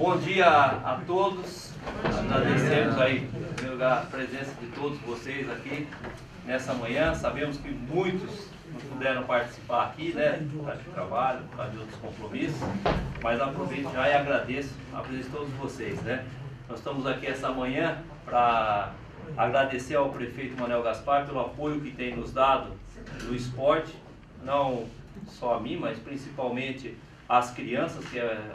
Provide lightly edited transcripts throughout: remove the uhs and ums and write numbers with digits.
Bom dia a todos. Agradecemos aí, em primeiro lugar, a presença de todos vocês aqui nessa manhã. Sabemos que muitos não puderam participar aqui, né? Por causa de trabalho, por causa de outros compromissos. Mas aproveito já e agradeço a presença de todos vocês, né? Nós estamos aqui essa manhã para agradecer ao prefeito Manuel Gaspar pelo apoio que tem nos dado no esporte, não só a mim, mas principalmente às crianças,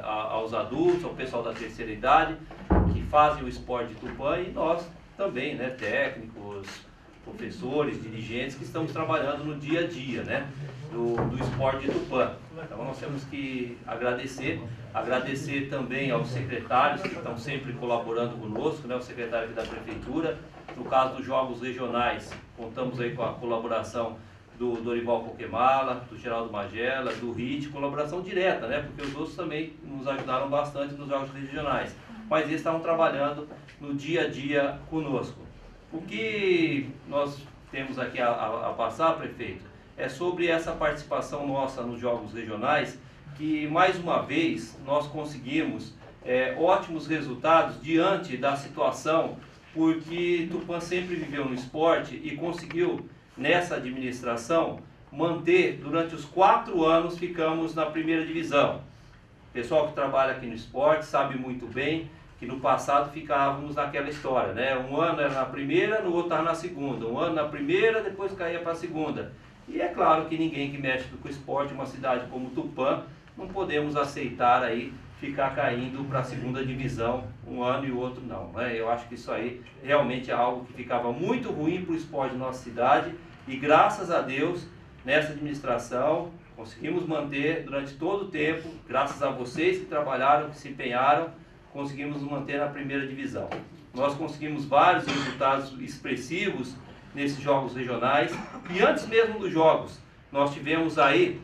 aos adultos, ao pessoal da terceira idade, que fazem o esporte de Tupã, e nós também, né, técnicos, professores, dirigentes, que estamos trabalhando no dia a dia, né, do esporte de Tupã. Então nós temos que agradecer também aos secretários que estão sempre colaborando conosco, né, o secretário aqui da Prefeitura. No caso dos Jogos Regionais, contamos aí com a colaboração do Dorival Coquemala, do Geraldo Magela, do RIT, colaboração direta, né? Porque os outros também nos ajudaram bastante nos Jogos Regionais. Mas eles estavam trabalhando no dia a dia conosco. O que nós temos aqui a passar, prefeito, é sobre essa participação nossa nos Jogos Regionais, que mais uma vez nós conseguimos ótimos resultados diante da situação, porque Tupã sempre viveu no esporte e conseguiu, nessa administração, manter durante os 4 anos, ficamos na primeira divisão. O pessoal que trabalha aqui no esporte sabe muito bem que no passado ficávamos naquela história, né? Um ano era na primeira, no outro estava na segunda. Um ano na primeira, depois caía para a segunda. E é claro que ninguém que mexe com o esporte, uma cidade como Tupã, não podemos aceitar aí ficar caindo para a segunda divisão um ano e o outro não, né? Eu acho que isso aí realmente é algo que ficava muito ruim para o esporte da nossa cidade, e graças a Deus, nessa administração, conseguimos manter durante todo o tempo, graças a vocês que trabalharam, que se empenharam, conseguimos manter na primeira divisão. Nós conseguimos vários resultados expressivos nesses jogos regionais, e antes mesmo dos jogos, nós tivemos aí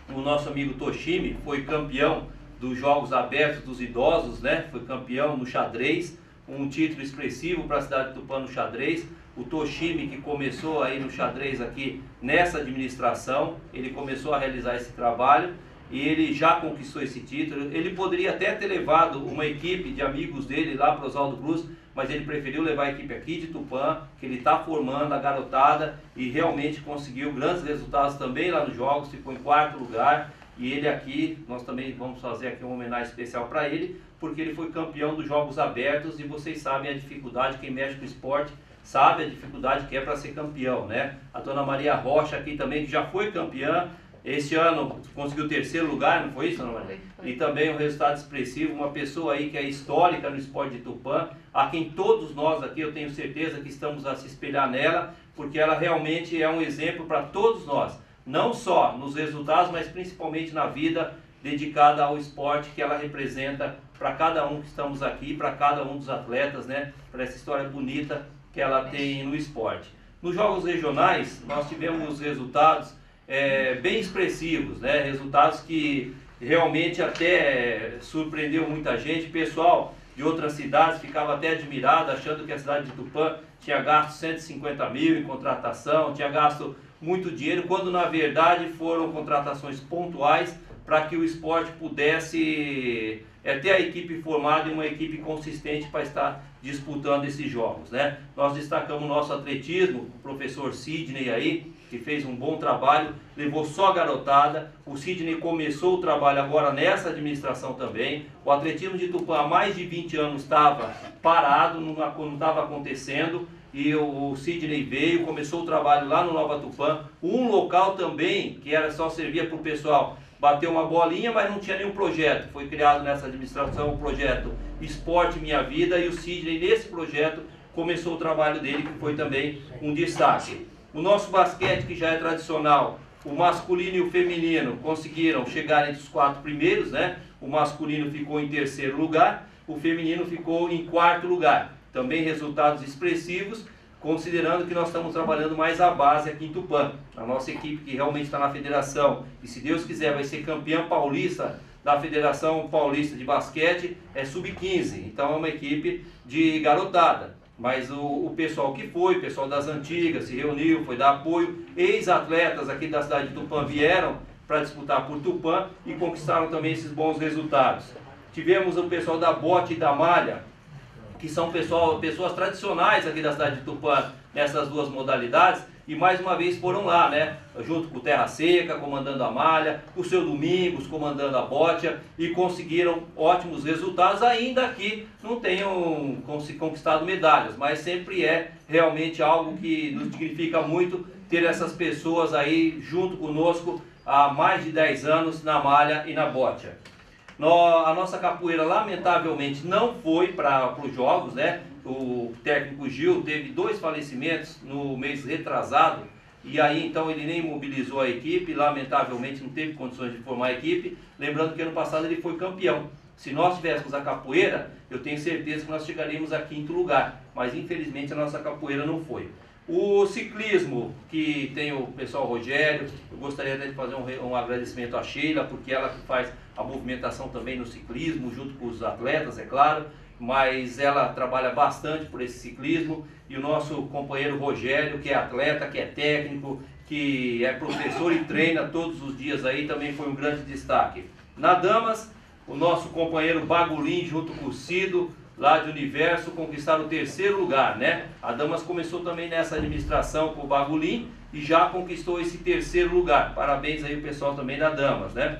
o nosso amigo Toshimi, foi campeão dos Jogos Abertos dos Idosos, né? Foi campeão no xadrez, um título expressivo para a cidade de Tupã no xadrez. O Toshimi, que começou aí no xadrez aqui nessa administração, ele começou a realizar esse trabalho e ele já conquistou esse título. Ele poderia até ter levado uma equipe de amigos dele lá para Oswaldo Cruz, mas ele preferiu levar a equipe aqui de Tupã, que ele está formando a garotada, e realmente conseguiu grandes resultados também lá nos jogos, ficou em 4º lugar. E ele aqui, nós também vamos fazer aqui uma homenagem especial para ele, porque ele foi campeão dos Jogos Abertos, e vocês sabem a dificuldade, quem mexe com esporte sabe a dificuldade que é para ser campeão, né? A dona Maria Rocha aqui também, que já foi campeã, esse ano conseguiu 3º lugar, não foi isso, dona Maria? E também um resultado expressivo, uma pessoa aí que é histórica no esporte de Tupã, a quem todos nós aqui, eu tenho certeza que estamos a se espelhar nela, porque ela realmente é um exemplo para todos nós, não só nos resultados, mas principalmente na vida dedicada ao esporte que ela representa para cada um que estamos aqui, para cada um dos atletas, né? Para essa história bonita que ela tem no esporte. Nos Jogos Regionais, nós tivemos resultados bem expressivos, né? Resultados que realmente até surpreendeu muita gente. Pessoal de outras cidades ficava até admirado, achando que a cidade de Tupã tinha gasto 150 mil em contratação, tinha gasto muito dinheiro, quando na verdade foram contratações pontuais para que o esporte pudesse ter a equipe formada e uma equipe consistente para estar disputando esses jogos, né? Nós destacamos o nosso atletismo, o professor Sidney aí, que fez um bom trabalho, levou só a garotada. O Sidney começou o trabalho agora nessa administração também. O atletismo de Tupã há mais de 20 anos estava parado, não estava acontecendo, e o Sidney veio, começou o trabalho lá no Nova Tupã, um local também que só servia para o pessoal bater uma bolinha, mas não tinha nenhum projeto. Foi criado nessa administração o projeto Esporte Minha Vida, e o Sidney, nesse projeto, começou o trabalho dele, que foi também um destaque. O nosso basquete, que já é tradicional, o masculino e o feminino conseguiram chegar entre os 4 primeiros, né? O masculino ficou em 3º lugar, o feminino ficou em 4º lugar. Também resultados expressivos, considerando que nós estamos trabalhando mais a base aqui em Tupã. A nossa equipe, que realmente está na federação, e se Deus quiser vai ser campeã paulista da Federação Paulista de Basquete, é sub-15. Então é uma equipe de garotada. Mas o pessoal que foi, o pessoal das antigas, se reuniu, foi dar apoio. Ex-atletas aqui da cidade de Tupã vieram para disputar por Tupã e conquistaram também esses bons resultados. Tivemos o pessoal da bote e da malha, que são pessoas tradicionais aqui da cidade de Tupã nessas duas modalidades, e mais uma vez foram lá, né, junto com o Terra Seca, comandando a malha, o seu Domingos comandando a bote, e conseguiram ótimos resultados, ainda que não tenham conquistado medalhas, mas sempre é realmente algo que nos dignifica muito ter essas pessoas aí junto conosco há mais de 10 anos na malha e na bote. A nossa capoeira lamentavelmente não foi para os jogos, né? O técnico Gil teve 2 falecimentos no mês retrasado, e aí então ele nem mobilizou a equipe, lamentavelmente não teve condições de formar a equipe. Lembrando que ano passado ele foi campeão. Se nós tivéssemos a capoeira, eu tenho certeza que nós chegaríamos a 5º lugar, mas infelizmente a nossa capoeira não foi. O ciclismo, que tem o pessoal Rogério, eu gostaria de fazer um agradecimento à Sheila, porque ela que faz a movimentação também no ciclismo, junto com os atletas, é claro, mas ela trabalha bastante por esse ciclismo, e o nosso companheiro Rogério, que é atleta, que é técnico, que é professor e treina todos os dias aí, também foi um grande destaque. Na damas, o nosso companheiro Bagulin, junto com o Cido, lá de Universo, conquistaram o 3º lugar, né? A damas começou também nessa administração com o Bagulin e já conquistou esse 3º lugar. Parabéns aí o pessoal também da damas, né?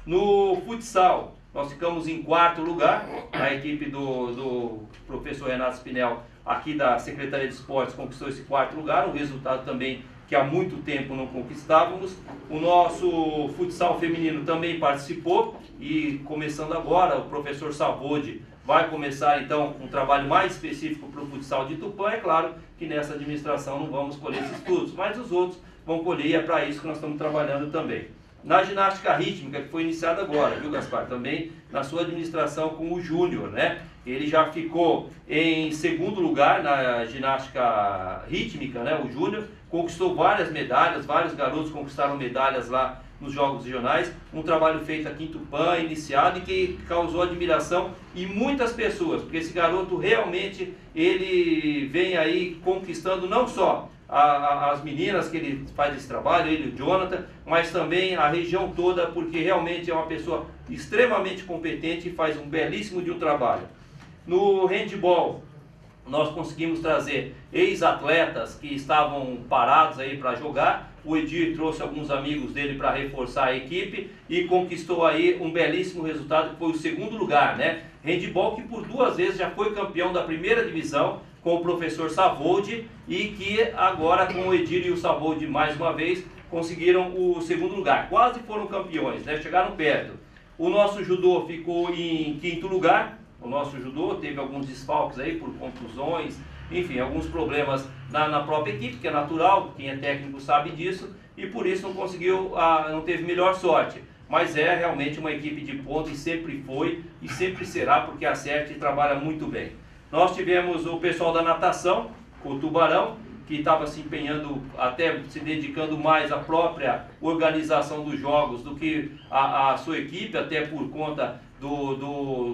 No futsal, nós ficamos em 4º lugar, a equipe do professor Renato Spinel, aqui da Secretaria de Esportes, conquistou esse 4º lugar, um resultado também que há muito tempo não conquistávamos. O nosso futsal feminino também participou, e começando agora, o professor Savode vai começar então um trabalho mais específico para o futsal de Tupã. É claro que nessa administração não vamos colher esses estudos, mas os outros vão colher, e é para isso que nós estamos trabalhando também. Na ginástica rítmica, que foi iniciada agora, viu, Gaspar? Também na sua administração com o Júnior, né? Ele já ficou em 2º lugar na ginástica rítmica, né? O Júnior conquistou várias medalhas, vários garotos conquistaram medalhas lá nos Jogos Regionais. Um trabalho feito aqui em Tupã, iniciado, e que causou admiração em muitas pessoas, porque esse garoto realmente, ele vem aí conquistando não só as meninas que ele faz esse trabalho, ele e o Jonathan, mas também a região toda, porque realmente é uma pessoa extremamente competente e faz um belíssimo de um trabalho. No handball, nós conseguimos trazer ex-atletas que estavam parados aí para jogar. O Edir trouxe alguns amigos dele para reforçar a equipe e conquistou aí um belíssimo resultado, que foi o 2º lugar, né? Handball que por 2 vezes já foi campeão da 1ª divisão com o professor Savode, e que agora com o Edir e o Savode mais uma vez conseguiram o 2º lugar. Quase foram campeões, né? Chegaram perto. O nosso judô ficou em 5º lugar. O nosso judô teve alguns desfalques aí por contusões, enfim, alguns problemas na própria equipe, que é natural, quem é técnico sabe disso, e por isso não conseguiu, não teve melhor sorte. Mas é realmente uma equipe de ponta, e sempre foi e sempre será, porque acerta e trabalha muito bem. Nós tivemos o pessoal da natação, o Tubarão, que estava se empenhando, até se dedicando mais à própria organização dos jogos do que a sua equipe, até por conta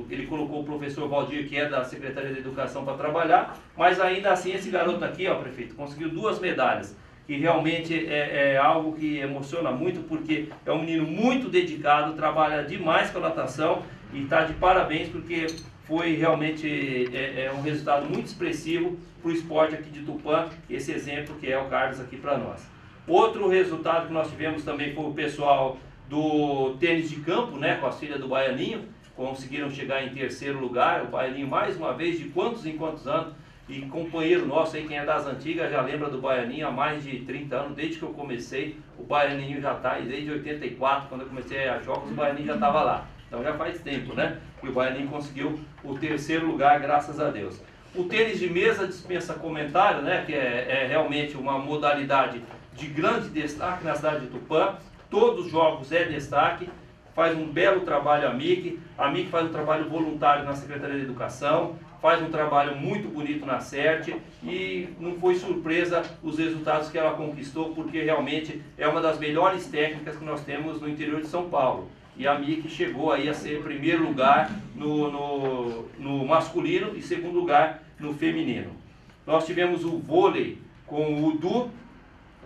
ele colocou o professor Valdir, que é da Secretaria de Educação, para trabalhar, mas ainda assim esse garoto aqui, ó, prefeito, conseguiu 2 medalhas, que realmente é algo que emociona muito, porque é um menino muito dedicado, trabalha demais com a natação, e está de parabéns, porque foi realmente um resultado muito expressivo para o esporte aqui de Tupã, esse exemplo que é o Carlos aqui para nós. Outro resultado que nós tivemos também foi o pessoal do tênis de campo, né, com a filha do Baianinho, conseguiram chegar em 3º lugar, o Baianinho mais uma vez, de quantos em quantos anos, e companheiro nosso aí, quem é das antigas já lembra do Baianinho há mais de 30 anos, desde que eu comecei, o Baianinho já está, e desde 84, quando eu comecei a jogos, o Baianinho já estava lá. Então já faz tempo, né, que o Baianinho conseguiu o 3º lugar, graças a Deus. O tênis de mesa dispensa comentário, né, que é realmente uma modalidade de grande destaque na cidade de Tupã. Todos os jogos é destaque, faz um belo trabalho a MIC faz um trabalho voluntário na Secretaria de Educação, faz um trabalho muito bonito na CERT, e não foi surpresa os resultados que ela conquistou, porque realmente é uma das melhores técnicas que nós temos no interior de São Paulo. E a MIC chegou aí a ser 1º lugar no masculino e 2º lugar no feminino. Nós tivemos o vôlei com o Du.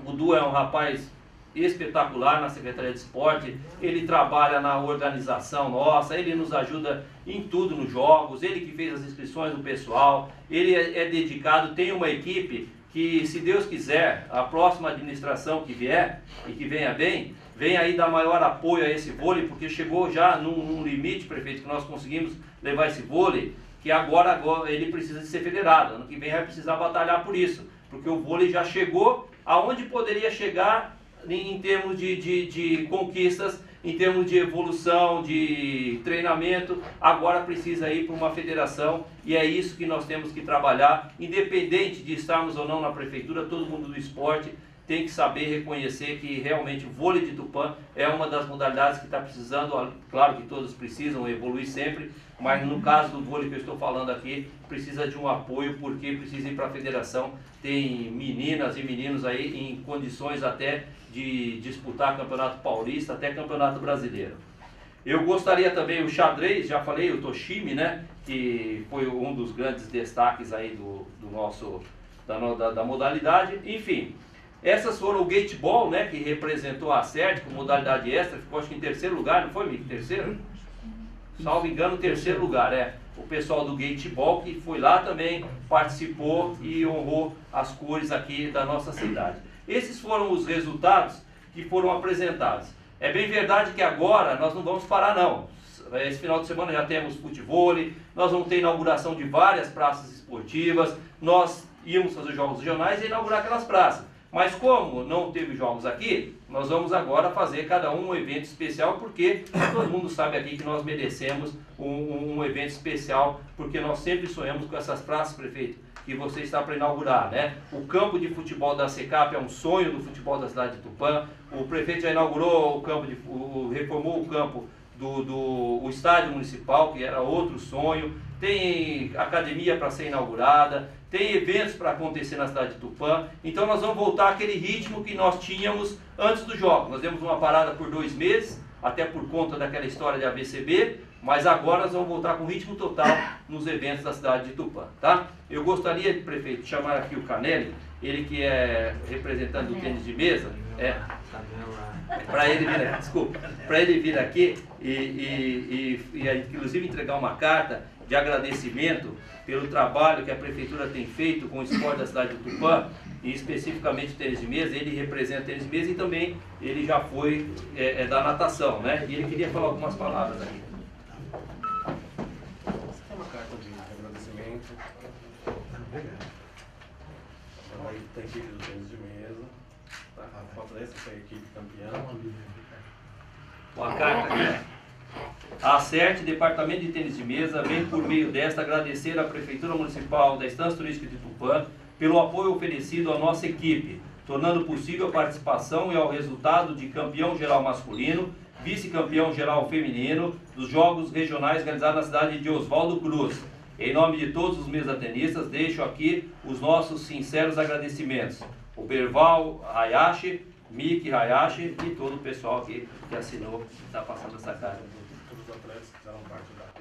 O Du é um rapaz espetacular na Secretaria de Esporte, ele trabalha na organização nossa, ele nos ajuda em tudo nos jogos, ele que fez as inscrições do pessoal, ele é dedicado, tem uma equipe que, se Deus quiser, a próxima administração que vier e que venha bem, venha aí dar maior apoio a esse vôlei, porque chegou já num limite, prefeito, que nós conseguimos levar esse vôlei, que agora ele precisa de ser federado, ano que vem vai precisar batalhar por isso, porque o vôlei já chegou aonde poderia chegar em termos de conquistas, em termos de evolução, de treinamento, agora precisa ir para uma federação, e é isso que nós temos que trabalhar, independente de estarmos ou não na prefeitura, todo mundo do esporte tem que saber reconhecer que realmente o vôlei de Tupã é uma das modalidades que está precisando, claro que todos precisam evoluir sempre, mas no caso do vôlei que eu estou falando aqui, precisa de um apoio, porque precisa ir para a federação, tem meninas e meninos aí em condições até de disputar campeonato paulista, até campeonato brasileiro. Eu gostaria também, o xadrez, já falei, o Toshimi, né, que foi um dos grandes destaques aí da modalidade, enfim. Essas foram o Gateball, né, que representou a CERT com modalidade extra, ficou acho que em terceiro lugar, não foi, Mico? Terceiro? Salvo engano, terceiro lugar, o pessoal do Gateball que foi lá também, participou e honrou as cores aqui da nossa cidade. Esses foram os resultados que foram apresentados. É bem verdade que agora nós não vamos parar não. Esse final de semana já temos futevôlei, nós vamos ter inauguração de várias praças esportivas, nós íamos fazer jogos regionais e inaugurar aquelas praças. Mas como não teve jogos aqui, nós vamos agora fazer cada um evento especial, porque todo mundo sabe aqui que nós merecemos um evento especial, porque nós sempre sonhamos com essas praças, prefeito, que você está para inaugurar, né? O campo de futebol da SECAP é um sonho do futebol da cidade de Tupã, o prefeito já inaugurou o campo, reformou o campo do estádio municipal, que era outro sonho, tem academia para ser inaugurada, tem eventos para acontecer na cidade de Tupã, então nós vamos voltar àquele ritmo que nós tínhamos antes do jogo. Nós demos uma parada por 2 meses, até por conta daquela história de AVCB, mas agora nós vamos voltar com ritmo total nos eventos da cidade de Tupã, tá? Eu gostaria, prefeito, de chamar aqui o ele que é representante do tênis de mesa, para ele vir aqui, desculpa, para ele vir aqui e inclusive entregar uma carta de agradecimento pelo trabalho que a prefeitura tem feito com o esporte da cidade de Tupã, e especificamente o tênis de mesa. Ele representa o tênis de mesa e também ele já foi da natação, né? E ele queria falar algumas palavras aqui. É uma carta de agradecimento da equipe do tênis de mesa. Tá? A foto dessa foi a equipe campeã. Uma carta aqui. A CERT, Departamento de Tênis de Mesa, vem por meio desta agradecer à Prefeitura Municipal da Estância Turística de Tupã pelo apoio oferecido à nossa equipe, tornando possível a participação e ao resultado de campeão geral masculino, vice-campeão geral feminino dos Jogos Regionais realizados na cidade de Oswaldo Cruz. Em nome de todos os mesatenistas, deixo aqui os nossos sinceros agradecimentos. O Berval Hayashi, Miki Hayashi e todo o pessoal aqui que assinou, está passando essa carta. Todos os atletas que fizeram parte da